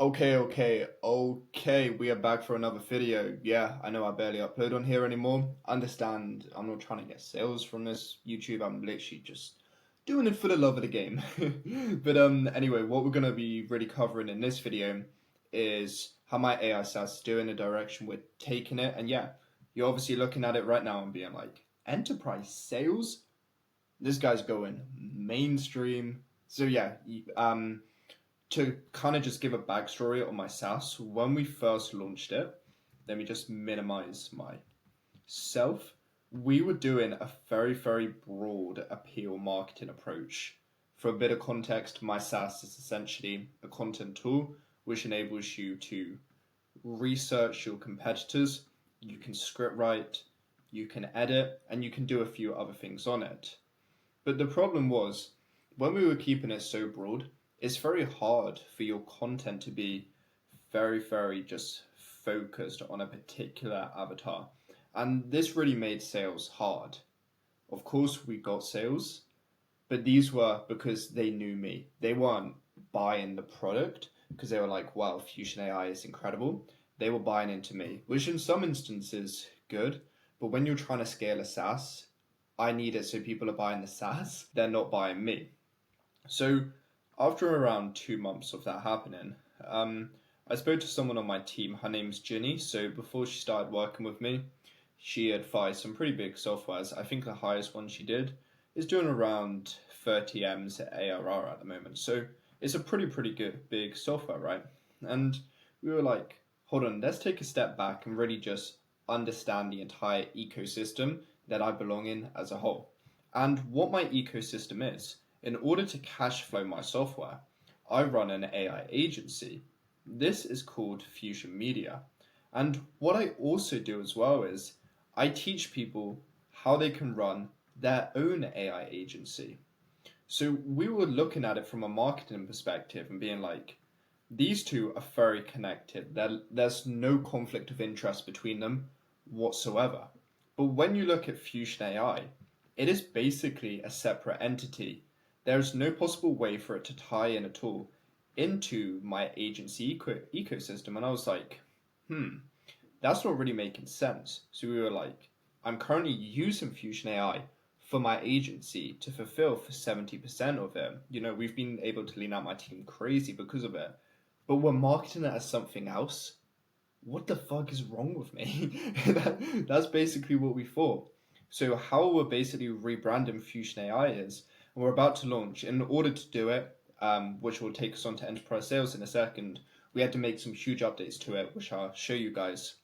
Okay. We are back for another video. Yeah, I know I barely upload on here anymore. Understand, I'm not trying to get sales from this YouTube. I'm literally just doing it for the love of the game. But anyway, what we're gonna be really covering in this video is how my AI SaaS is doing, the direction we're taking it, and yeah, you're obviously looking at it right now and being like, enterprise sales? This guy's going mainstream. So yeah, to kind of just give a backstory on my SaaS, when we first launched it, let me just minimize myself. We were doing a very broad appeal marketing approach. For a bit of context, my SaaS is essentially a content tool which enables you to research your competitors, you can script write, you can edit, and you can do a few other things on it. But the problem was, when we were keeping it so broad, it's very hard for your content to be very just focused on a particular avatar. And this really made sales hard. Of course, we got sales, but these were because they knew me. They weren't buying the product because they were like, wow, Fusion AI is incredible. They were buying into me, which in some instances good, but when you're trying to scale a SaaS, I need it so people are buying the SaaS, they're not buying me. So after around 2 months of that happening, I spoke to someone on my team. Her name's Ginny. So before she started working with me, she advised some pretty big softwares. I think the highest one she did is doing around 30 M's ARR at the moment. So it's a pretty good big software, right? And we were like, hold on, let's take a step back and really just understand the entire ecosystem that I belong in as a whole. And what my ecosystem is. In order to cash flow my software, I run an AI agency. This is called Fusion Media. And what I also do as well is I teach people how they can run their own AI agency. So we were looking at it from a marketing perspective and being like, these two are very connected. There's no conflict of interest between them whatsoever. But when you look at Fusion AI, it is basically a separate entity. There's no possible way for it to tie in at all into my agency ecosystem. And I was like, that's not really making sense. So we were like, I'm currently using Fusion AI for my agency to fulfill for 70% of it. We've been able to lean out my team crazy because of it. But we're marketing it as something else. What the fuck is wrong with me? That's basically what we thought. So how we're basically rebranding Fusion AI is, and we're about to launch. In order to do it, which will take us on to enterprise sales in a second, we had to make some huge updates to it, which I'll show you guys.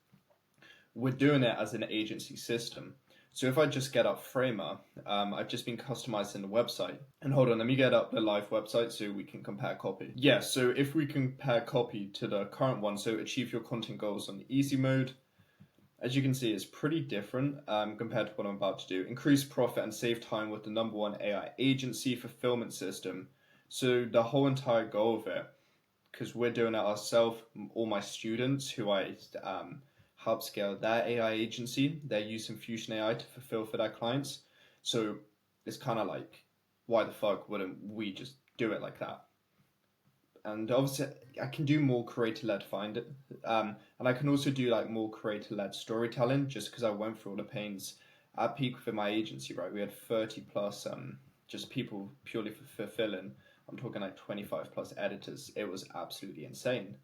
We're doing it as an agency system. So if I just get up Framer, I've just been customizing the website. And hold on, let me get up the live website so we can compare copy. Yeah, so if we compare copy to the current one, so achieve your content goals on the easy mode, as you can see, it's pretty different compared to what I'm about to do. Increase profit and save time with the #1 AI agency fulfillment system. So the whole entire goal of it, because we're doing it ourselves, all my students who I help scale their AI agency, they're using Fusion AI to fulfill for their clients. So it's kind of like, why the fuck wouldn't we just do it like that? And obviously, I can do more creator-led find it, and I can also do like more creator-led storytelling, just because I went through all the pains. At peak within my agency, right, we had 30 plus just people purely for fulfilling. I'm talking like 25 plus editors. It was absolutely insane.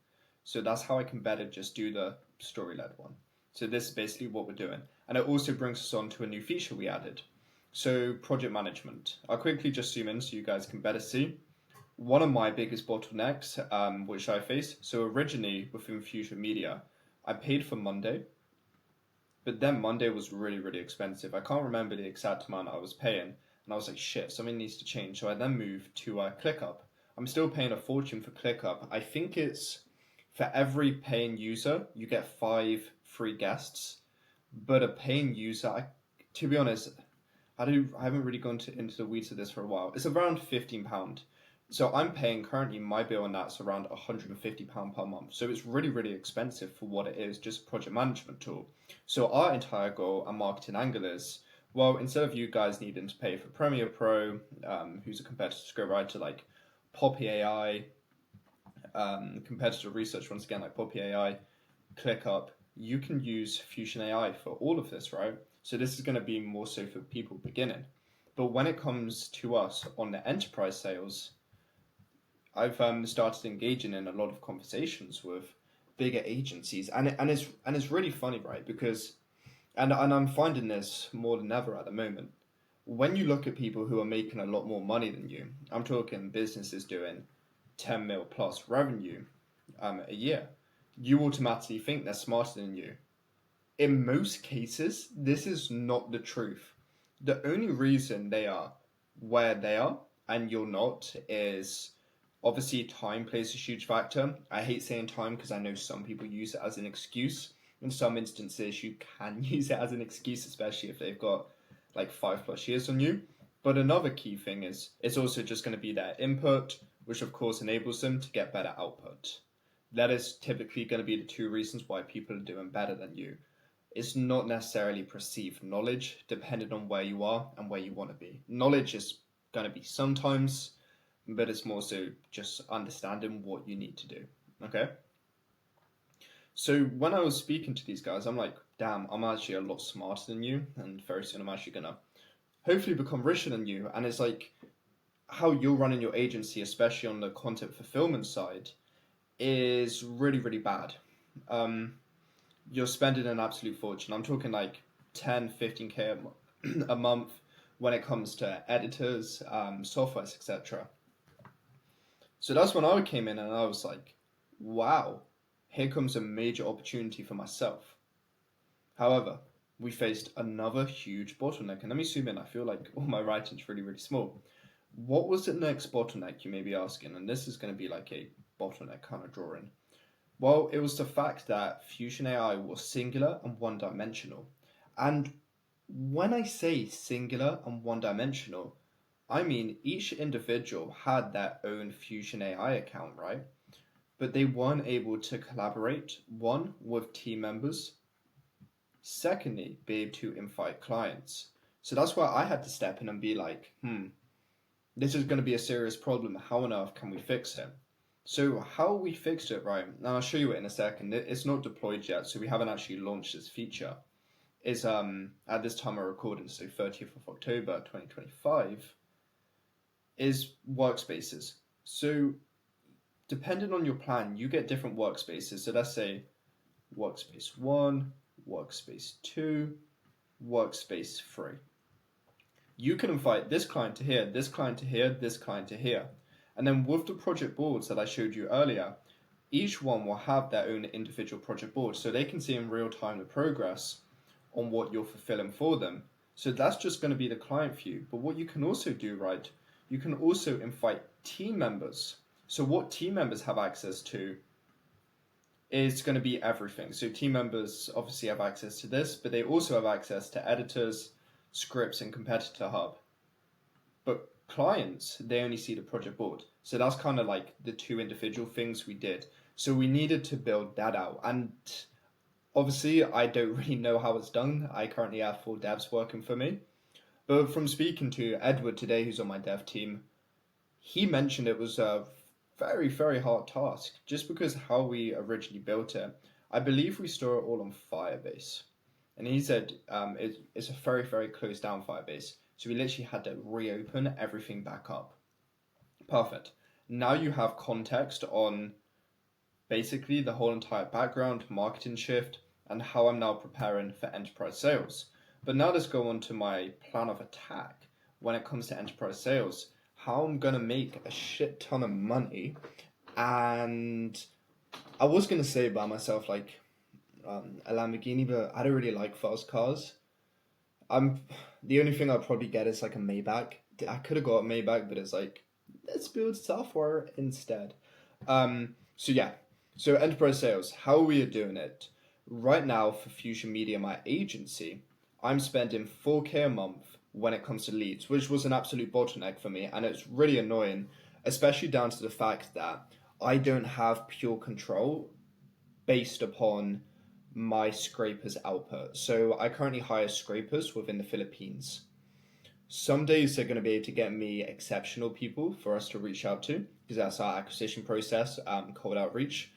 So that's how I can better just do the story-led one. So this is basically what we're doing. And it also brings us on to a new feature we added. So project management. I'll quickly just zoom in so you guys can better see. One of my biggest bottlenecks, which I face, so originally within Fusion Media, I paid for Monday, but then Monday was really expensive. I can't remember the exact amount I was paying, and I was like, shit, something needs to change. So I then moved to ClickUp. I'm still paying a fortune for ClickUp. I think it's for every paying user, you get 5 free guests, but a paying user, to be honest, I haven't really gone into the weeds of this for a while. It's around £15. So I'm paying currently, my bill on that's around £150 per month. So it's really expensive for what it is, just a project management tool. So our entire goal and marketing angle is, well, instead of you guys needing to pay for Premiere Pro, who's a competitor scriptwriter like Poppy AI, competitor research, once again, like Poppy AI, ClickUp, you can use Fusion AI for all of this, right? So this is going to be more so for people beginning. But when it comes to us on the enterprise sales, I've started engaging in a lot of conversations with bigger agencies, and it's really funny, right? Because and I'm finding this more than ever at the moment. When you look at people who are making a lot more money than you, I'm talking businesses doing 10 mil plus revenue a year, you automatically think they're smarter than you. In most cases, this is not the truth. The only reason they are where they are and you're not is obviously time plays a huge factor. I hate saying time because I know some people use it as an excuse. In some instances, you can use it as an excuse, especially if they've got like 5+ years on you. But another key thing is it's also just going to be their input, which of course enables them to get better output. That is typically going to be the two reasons why people are doing better than you. It's not necessarily perceived knowledge, depending on where you are and where you want to be. Knowledge is going to be sometimes, but it's more so just understanding what you need to do. Okay? So when I was speaking to these guys, I'm like, damn, I'm actually a lot smarter than you, and very soon I'm actually going to hopefully become richer than you. And it's like how you're running your agency, especially on the content fulfillment side, is really, really bad. Um, you're spending an absolute fortune. I'm talking like 10, 15K a month when it comes to editors, softwares, etc. So that's when I came in and I was like, wow, here comes a major opportunity for myself. However, we faced another huge bottleneck. And let me zoom in. I feel like all my writing's really, really small. What was the next bottleneck, you may be asking? And this is going to be like a bottleneck kind of drawing. Well, it was the fact that Fusion AI was singular and one dimensional. And when I say singular and one dimensional, I mean each individual had their own Fusion AI account, right? But they weren't able to collaborate, one, with team members, secondly, be able to invite clients. So that's why I had to step in and be like, this is going to be a serious problem. How on earth can we fix it? So how we fixed it, right? And I'll show you it in a second. It's not deployed yet, so we haven't actually launched this feature. Is at this time of recording, so 30th of October 2025, is workspaces. So depending on your plan, you get different workspaces. So let's say workspace 1, workspace 2, workspace 3. You can invite this client to here, this client to here, this client to here. And then with the project boards that I showed you earlier, each one will have their own individual project board so they can see in real time the progress on what you're fulfilling for them. So that's just going to be the client view. But what you can also do, right, you can also invite team members. So what team members have access to is going to be everything. So team members obviously have access to this, but they also have access to editors, scripts, and competitor hub. But clients, they only see the project board. So that's kind of like the two individual things we did. So we needed to build that out. And obviously, I don't really know how it's done. I currently have 4 devs working for me. But from speaking to Edward today, who's on my dev team, he mentioned it was a very, very hard task just because how we originally built it. I believe we store it all on Firebase. And he said it's a very, very closed down Firebase. So we literally had to reopen everything back up. Perfect. Now you have context on basically the whole entire background, marketing shift, and how I'm now preparing for enterprise sales. But now let's go on to my plan of attack when it comes to enterprise sales. How I'm going to make a shit ton of money. And I was going to say by myself like a Lamborghini, but I don't really like fast cars. The only thing I'd probably get is like a Maybach. I could have got a Maybach, but it's like, let's build software instead. So yeah, so enterprise sales, how we are doing it. Right now for Fusion Media, my agency, I'm spending 4K a month when it comes to leads, which was an absolute bottleneck for me. And it's really annoying, especially down to the fact that I don't have pure control based upon my scrapers output. So I currently hire scrapers within the Philippines. Some days they're going to be able to get me exceptional people for us to reach out to, because that's our acquisition process, cold outreach.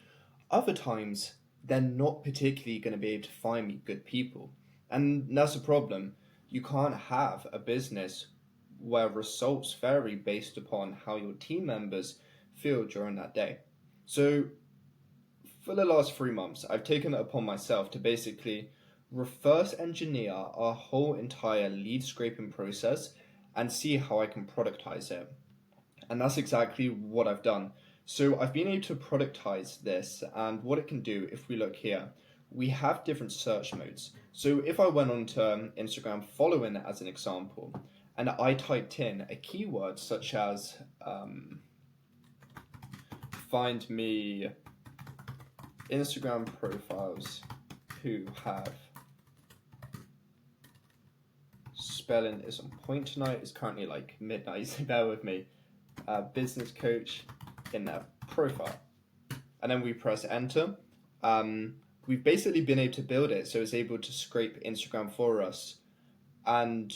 Other times, they're not particularly going to be able to find me good people. And that's a problem. You can't have a business where results vary based upon how your team members feel during that day. So, for the last 3 months, I've taken it upon myself to basically reverse engineer our whole entire lead scraping process and see how I can productize it. And that's exactly what I've done. So I've been able to productize this, and what it can do, if we look here, we have different search modes. So if I went onto Instagram following as an example, and I typed in a keyword such as find me Instagram profiles who have spelling is on point tonight. It's currently like midnight, so bear with me. Business coach in their profile, and then we press enter. We've basically been able to build it so it's able to scrape Instagram for us. And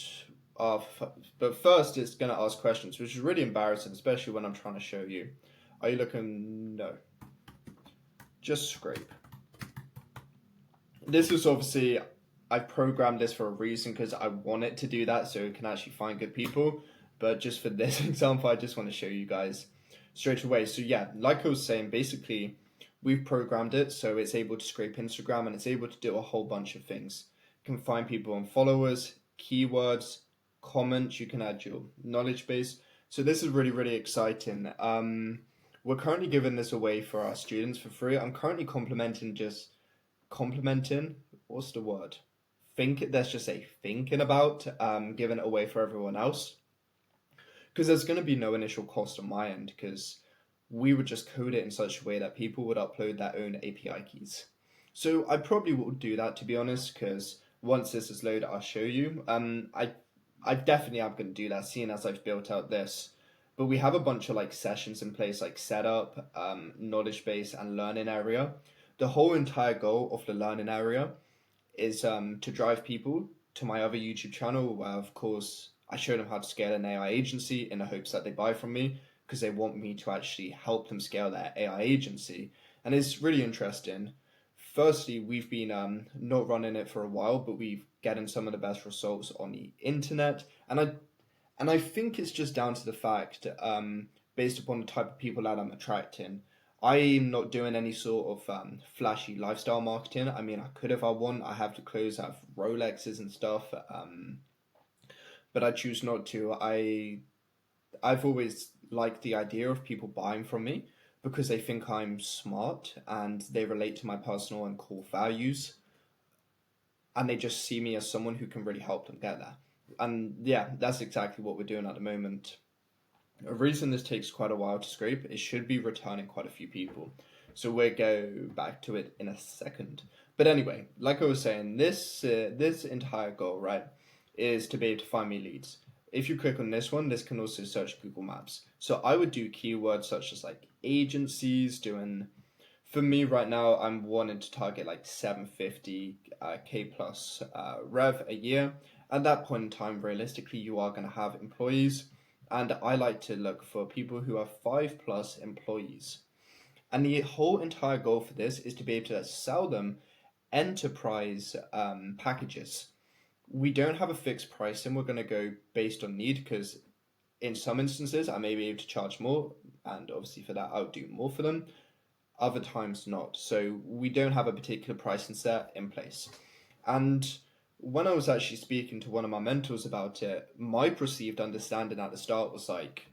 but first it's going to ask questions, which is really embarrassing, especially when I'm trying to show you. Are you looking? No. Just scrape. This is obviously, I programmed this for a reason because I want it to do that so it can actually find good people. But just for this example, I just want to show you guys straight away. So yeah, like I was saying, basically we've programmed it so it's able to scrape Instagram and it's able to do a whole bunch of things. You can find people on followers, keywords, comments, you can add your knowledge base. So this is really, really exciting. We're currently giving this away for our students for free. I'm currently complimenting, what's the word? Let's just say thinking about giving it away for everyone else. Because there's going to be no initial cost on my end, because we would just code it in such a way that people would upload their own API keys. So I probably will do that, to be honest, because once this is loaded, I'll show you. I definitely am going to do that, seeing as I've built out this. But we have a bunch of like sessions in place, like setup, knowledge base, and learning area. The whole entire goal of the learning area is to drive people to my other YouTube channel, where of course I show them how to scale an AI agency in the hopes that they buy from me, because they want me to actually help them scale their AI agency. And it's really interesting. Firstly, we've been not running it for a while, but we've getting some of the best results on the internet. And I think it's just down to the fact, based upon the type of people that I'm attracting, I'm not doing any sort of flashy lifestyle marketing. I mean, I could if I want. I have the clothes, I have Rolexes and stuff, but I choose not to. I've always liked the idea of people buying from me because they think I'm smart and they relate to my personal and core values, and they just see me as someone who can really help them get there. And yeah, that's exactly what we're doing at the moment. A reason this takes quite a while to scrape, it should be returning quite a few people. So we'll go back to it in a second. But anyway, like I was saying, this entire goal, right, is to be able to find me leads. If you click on this one, this can also search Google Maps. So I would do keywords such as like agencies, for me right now, I'm wanting to target like 750k plus rev a year. At that point in time, realistically, you are going to have employees. And I like to look for people who have 5+ employees. And the whole entire goal for this is to be able to sell them enterprise packages. We don't have a fixed pricing. We're going to go based on need, because in some instances, I may be able to charge more. And obviously for that, I would do more for them. Other times not. So we don't have a particular pricing set in place. And when I was actually speaking to one of my mentors about it, my perceived understanding at the start was like,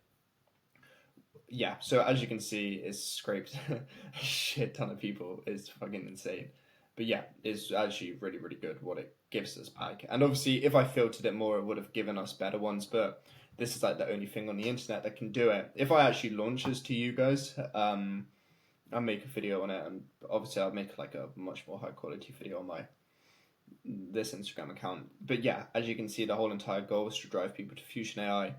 yeah, so as you can see, it's scraped a shit ton of people. It's fucking insane. But yeah, it's actually really, really good what it gives us back. And obviously, if I filtered it more, it would have given us better ones. But this is like the only thing on the internet that can do it. If I actually launch this to you guys, I'll make a video on it. And obviously, I'll make like a much more high quality video on this Instagram account. But yeah, as you can see, the whole entire goal is to drive people to Fusion AI,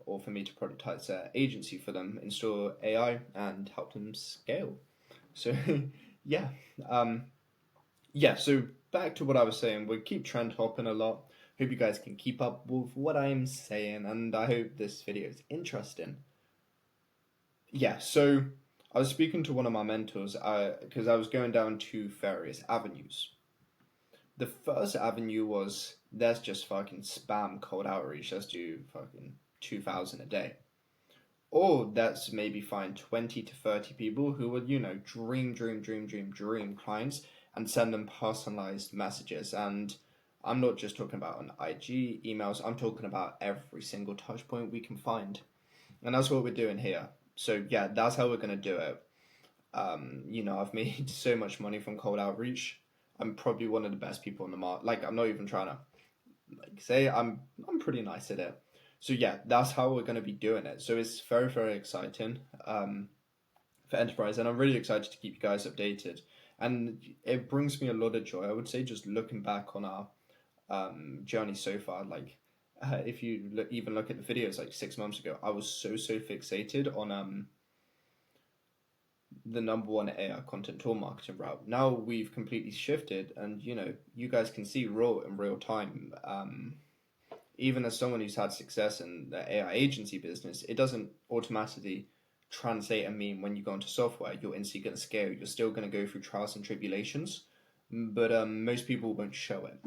or for me to productize their agency for them, install AI, and help them scale. So yeah, so back to what I was saying, we keep trend hopping a lot. Hope you guys can keep up with what I'm saying, and I hope this video is interesting. Yeah, so I was speaking to one of my mentors because I was going down two various avenues. The first avenue was let's just fucking spam cold outreach. Let's do fucking 2,000 a day. Or let's maybe find 20 to 30 people who would, dream clients and send them personalized messages. And I'm not just talking about on IG emails, I'm talking about every single touch point we can find. And that's what we're doing here. So yeah, that's how we're going to do it. I've made so much money from cold outreach. I'm probably one of the best people in the market. Like, I'm not even trying to say I'm pretty nice at it. So yeah, that's how we're going to be doing it. So it's very, very exciting for enterprise, and I'm really excited to keep you guys updated. And it brings me a lot of joy. I would say just looking back on our journey so far, like if you even look at the videos like 6 months ago, I was so fixated on the number one AI content tool marketing route. Now we've completely shifted, and you guys can see in real time. Even as someone who's had success in the AI agency business, it doesn't automatically translate and mean when you go into software you're instantly going to scale. You're still going to go through trials and tribulations, but most people won't show it.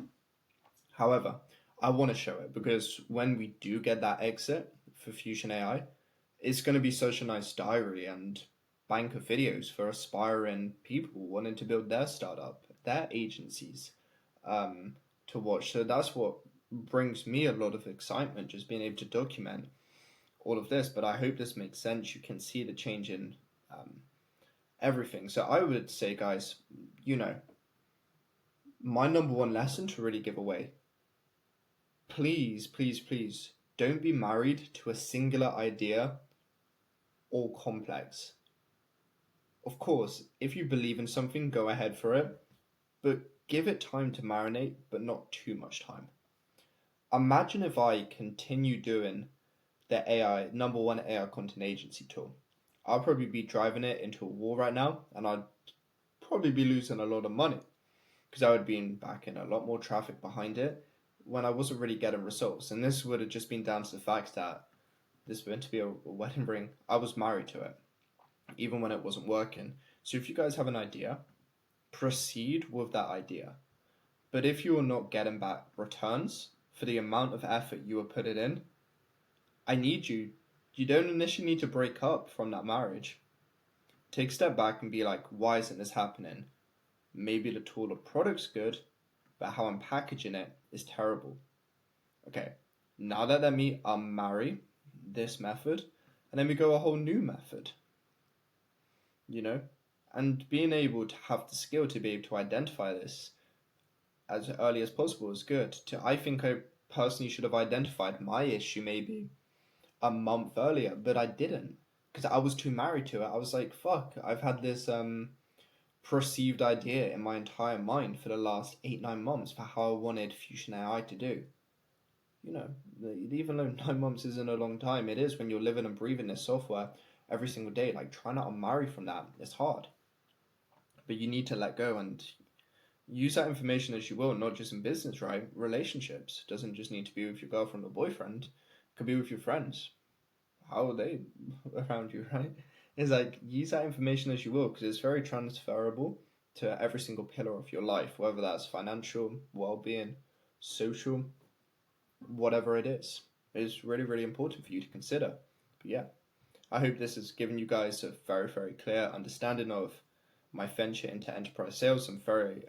However, I want to show it because when we do get that exit for Fusion AI, it's going to be such a nice diary and bank of videos for aspiring people wanting to build their startup, their agencies, to watch. So that's what brings me a lot of excitement, just being able to document all of this. But I hope this makes sense. You can see the change in everything. So I would say, guys, my number one lesson to really give away, please, please, please, don't be married to a singular idea or complex. Of course, if you believe in something, go ahead for it, but give it time to marinate, but not too much time. Imagine if I continue doing the number one AI content agency tool. I'll probably be driving it into a wall right now, and I'd probably be losing a lot of money because I would be backing a lot more traffic behind it when I wasn't really getting results. And this would have just been down to the fact that this was meant to be a wedding ring. I was married to it, even when it wasn't working. So if you guys have an idea, proceed with that idea. But if you are not getting back returns for the amount of effort you are putting in, I need you. You don't initially need to break up from that marriage. Take a step back and be like, why isn't this happening? Maybe the tool or product's good, but how I'm packaging it is terrible. Okay, now that let me marry this method, and then we go a whole new method. And being able to have the skill to be able to identify this as early as possible is good. I think I personally should have identified my issue maybe a month earlier, but I didn't because I was too married to it. I was like, fuck, I've had this perceived idea in my entire mind for the last 8-9 months for how I wanted Fusion AI to do. Even though 9 months isn't a long time, it is when you're living and breathing this software every single day. Like, try not to marry from that. It's hard. But you need to let go and use that information as you will, not just in business, right? Relationships. It doesn't just need to be with your girlfriend or boyfriend. It could be with your friends. How are they around you, right? It's like, use that information as you will, because it's very transferable to every single pillar of your life, whether that's financial, well-being, social, whatever it is. It's really, really important for you to consider. But yeah, I hope this has given you guys a very, very clear understanding of my venture into enterprise sales. I'm very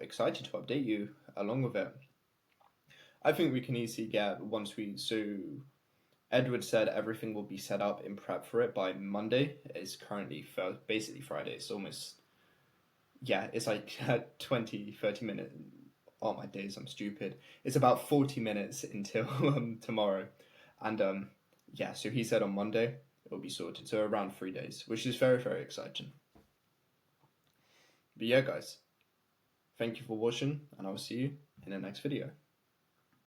excited to update you along with it. I think we can easily get Edward said everything will be set up in prep for it by Monday. It's currently basically Friday. It's almost, it's like 20-30 minutes. Oh my days, I'm stupid. It's about 40 minutes until tomorrow. And so he said on Monday it will be sorted. So around 3 days, which is very, very exciting. But yeah, guys, thank you for watching, and I'll see you in the next video.